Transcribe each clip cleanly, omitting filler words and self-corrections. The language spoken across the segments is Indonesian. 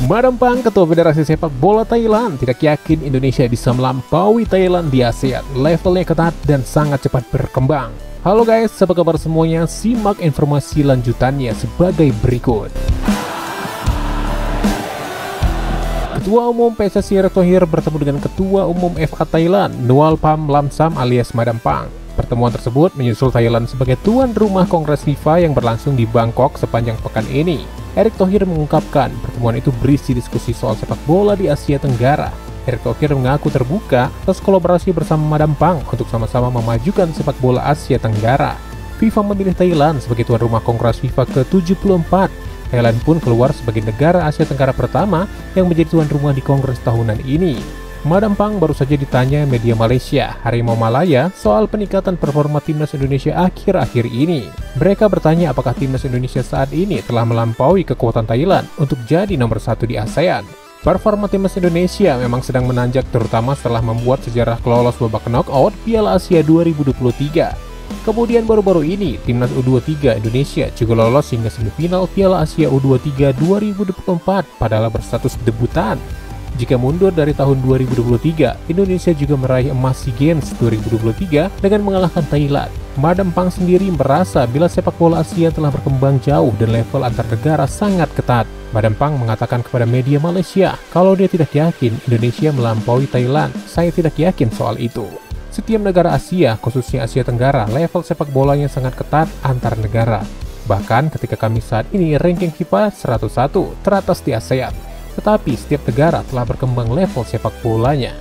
Madam Pang, Ketua Federasi Sepak Bola Thailand, tidak yakin Indonesia bisa melampaui Thailand di ASEAN. Levelnya ketat dan sangat cepat berkembang. Halo guys, apa kabar semuanya? Simak informasi lanjutannya sebagai berikut. Ketua Umum PSSI Erick Thohir bertemu dengan Ketua Umum FA Thailand, Nual Pham Lamsam alias Madam Pang. Pertemuan tersebut menyusul Thailand sebagai tuan rumah Kongres FIFA yang berlangsung di Bangkok sepanjang pekan ini. Erick Thohir mengungkapkan pertemuan itu berisi diskusi soal sepak bola di Asia Tenggara. Erick Thohir mengaku terbuka atas kolaborasi bersama Madam Pang untuk sama-sama memajukan sepak bola Asia Tenggara. FIFA memilih Thailand sebagai tuan rumah Kongres FIFA ke-74. Thailand pun keluar sebagai negara Asia Tenggara pertama yang menjadi tuan rumah di Kongres tahunan ini. Madam Pang baru saja ditanya media Malaysia, Harimau Malaya, soal peningkatan performa timnas Indonesia akhir-akhir ini. Mereka bertanya apakah timnas Indonesia saat ini telah melampaui kekuatan Thailand untuk jadi nomor 1 di ASEAN. Performa timnas Indonesia memang sedang menanjak terutama setelah membuat sejarah lolos babak knockout Piala Asia 2023. Kemudian baru-baru ini, timnas U23 Indonesia juga lolos hingga semifinal Piala Asia U23 2024 padahal berstatus debutan. Jika mundur dari tahun 2023, Indonesia juga meraih emas SEA Games 2023 dengan mengalahkan Thailand. Madam Pang sendiri merasa bila sepak bola Asia telah berkembang jauh dan level antar negara sangat ketat. Madam Pang mengatakan kepada media Malaysia kalau dia tidak yakin Indonesia melampaui Thailand. Saya tidak yakin soal itu. Setiap negara Asia, khususnya Asia Tenggara, level sepak bolanya sangat ketat antar negara. Bahkan ketika kami saat ini ranking FIFA 101 teratas di ASEAN. Tetapi setiap negara telah berkembang level sepak bolanya.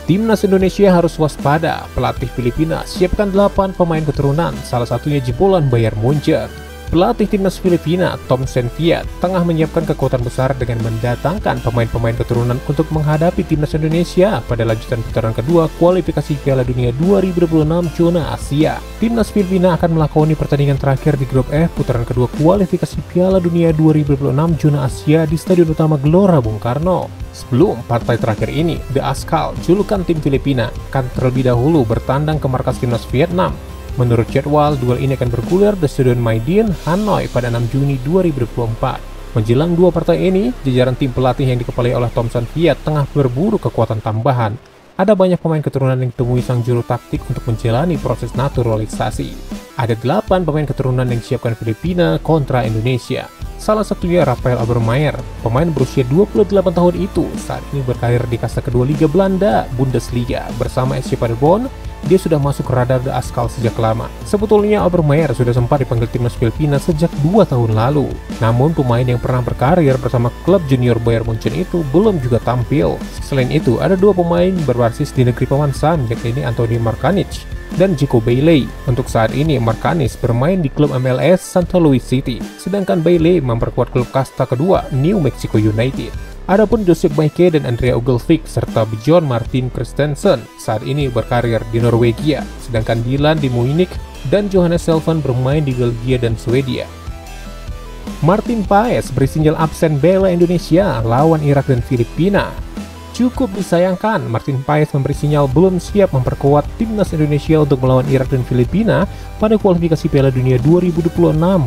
Timnas Indonesia harus waspada. Pelatih Filipina siapkan 8 pemain keturunan, salah satunya jebolan Bayern Munchen. Pelatih timnas Filipina, Tom Sen Viat, tengah menyiapkan kekuatan besar dengan mendatangkan pemain-pemain keturunan untuk menghadapi timnas Indonesia pada lanjutan putaran kedua kualifikasi Piala Dunia 2026 zona Asia. Timnas Filipina akan melakoni pertandingan terakhir di grup F putaran kedua kualifikasi Piala Dunia 2026 zona Asia di Stadion Utama Gelora Bung Karno. Sebelum partai terakhir ini, The Askal, julukan tim Filipina, akan terlebih dahulu bertandang ke markas timnas Vietnam. Menurut jadwal, duel ini akan bergulir di Stadion Maidin, Hanoi pada 6 Juni 2024. Menjelang dua partai ini, jajaran tim pelatih yang dikepalai oleh Tom Sen Viat tengah berburu kekuatan tambahan. Ada banyak pemain keturunan yang ditemui sang juru taktik untuk menjalani proses naturalisasi. Ada 8 pemain keturunan yang disiapkan Filipina kontra Indonesia. Salah satunya Rafael Abermaier, pemain berusia 28 tahun itu saat ini berkarir di kasta kedua Liga Belanda, Bundesliga. Bersama SC Paderborn, dia sudah masuk ke radar The Askal sejak lama. Sebetulnya Abermaier sudah sempat dipanggil timnas Filipina sejak 2 tahun lalu. Namun pemain yang pernah berkarir bersama klub junior Bayern Munchen itu belum juga tampil. Selain itu, ada 2 pemain berbasis di negeri Paman Sam, yakni Anthony Markanich dan Chico Bailey. Untuk saat ini, Markanich bermain di klub MLS Santa Louis City, sedangkan Bailey memperkuat klub kasta kedua New Mexico United. Adapun Josep Baike dan Andrea Ugelvik serta Bjorn Martin Christensen saat ini berkarir di Norwegia, sedangkan Dylan di Munich dan Johannes Selvan bermain di Belgia dan Swedia. Martin Paes bersinyal absen bela Indonesia lawan Irak dan Filipina. Cukup disayangkan, Martin Paes memberi sinyal belum siap memperkuat timnas Indonesia untuk melawan Irak dan Filipina pada kualifikasi Piala Dunia 2026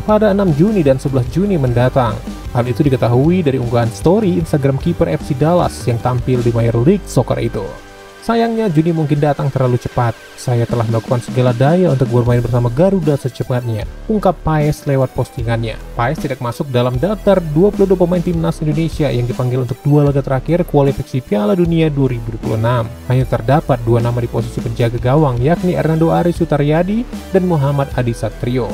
pada 6 Juni dan 11 Juni mendatang. Hal itu diketahui dari unggahan story Instagram kiper FC Dallas yang tampil di Major League Soccer itu. Sayangnya Juni mungkin datang terlalu cepat. Saya telah melakukan segala daya untuk bermain bersama Garuda secepatnya, ungkap Paes lewat postingannya. Paes tidak masuk dalam daftar 22 pemain timnas Indonesia yang dipanggil untuk 2 laga terakhir kualifikasi Piala Dunia 2026. Hanya terdapat 2 nama di posisi penjaga gawang, yakni Hernando Ari Sutaryadi dan Muhammad Adi Satrio.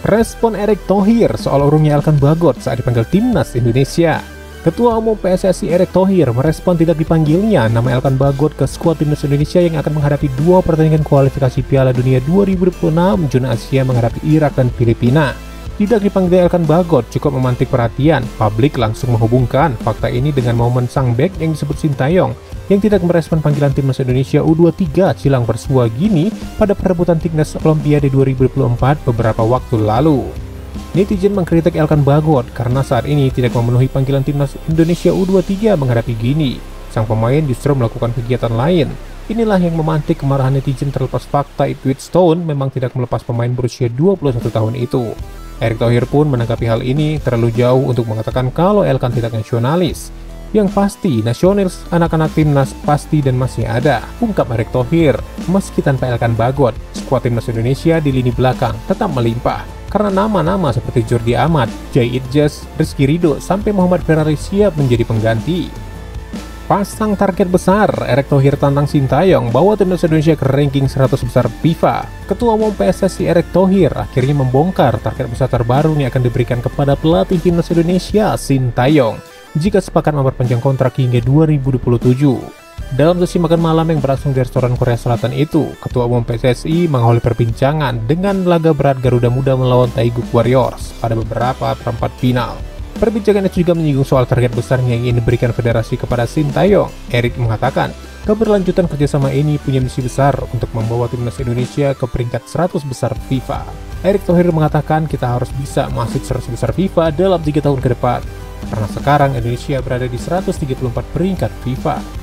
Respon Erick Thohir soal urungnya Elkan Bagot saat dipanggil timnas Indonesia. Ketua Umum PSSI Erick Thohir merespon tidak dipanggilnya nama Elkan Bagot ke skuad timnas Indonesia yang akan menghadapi 2 pertandingan kualifikasi Piala Dunia 2026 zona Asia menghadapi Irak dan Filipina. Tidak dipanggil Elkan Bagot cukup memantik perhatian. Publik langsung menghubungkan fakta ini dengan momen sang bek yang disebut Sintayong yang tidak merespon panggilan timnas Indonesia U23 Cilang Persua Gini pada perebutan timnas Olimpiade 2024 beberapa waktu lalu. Netizen mengkritik Elkan Bagot karena saat ini tidak memenuhi panggilan timnas Indonesia U23 menghadapi Gini. Sang pemain justru melakukan kegiatan lain. Inilah yang memantik kemarahan netizen terlepas fakta Ipswich Town memang tidak melepas pemain berusia 21 tahun itu. Erick Thohir pun menanggapi hal ini terlalu jauh untuk mengatakan kalau Elkan tidak nasionalis. Yang pasti, nasionalis anak-anak timnas pasti dan masih ada, ungkap Erick Thohir. Meski tanpa Elkan Bagot, skuad timnas Indonesia di lini belakang tetap melimpah. Karena nama-nama seperti Jordi Amat, Jai Idjas, Rizky Ridho, sampai Muhammad Ferrari siap menjadi pengganti. Pasang target besar, Erick Thohir tantang Sintayong bawa timnas Indonesia ke ranking 100 besar FIFA. Ketua Umum PSSI Erick Thohir akhirnya membongkar target besar terbaru yang akan diberikan kepada pelatih timnas Indonesia, Sintayong, jika sepakat memperpanjang kontrak hingga 2027. Dalam sesi makan malam yang berlangsung di restoran Korea Selatan itu, Ketua Umum PSSI mengawali perbincangan dengan laga berat Garuda Muda melawan Taeguk Warriors pada beberapa perempat final. Perbincangan itu juga menyinggung soal target besar yang ingin diberikan federasi kepada Sintayong. Erick mengatakan, keberlanjutan kerjasama ini punya misi besar untuk membawa timnas Indonesia ke peringkat 100 besar FIFA. Erick Thohir mengatakan kita harus bisa masuk 100 besar FIFA dalam 3 tahun ke depan, karena sekarang Indonesia berada di 134 peringkat FIFA.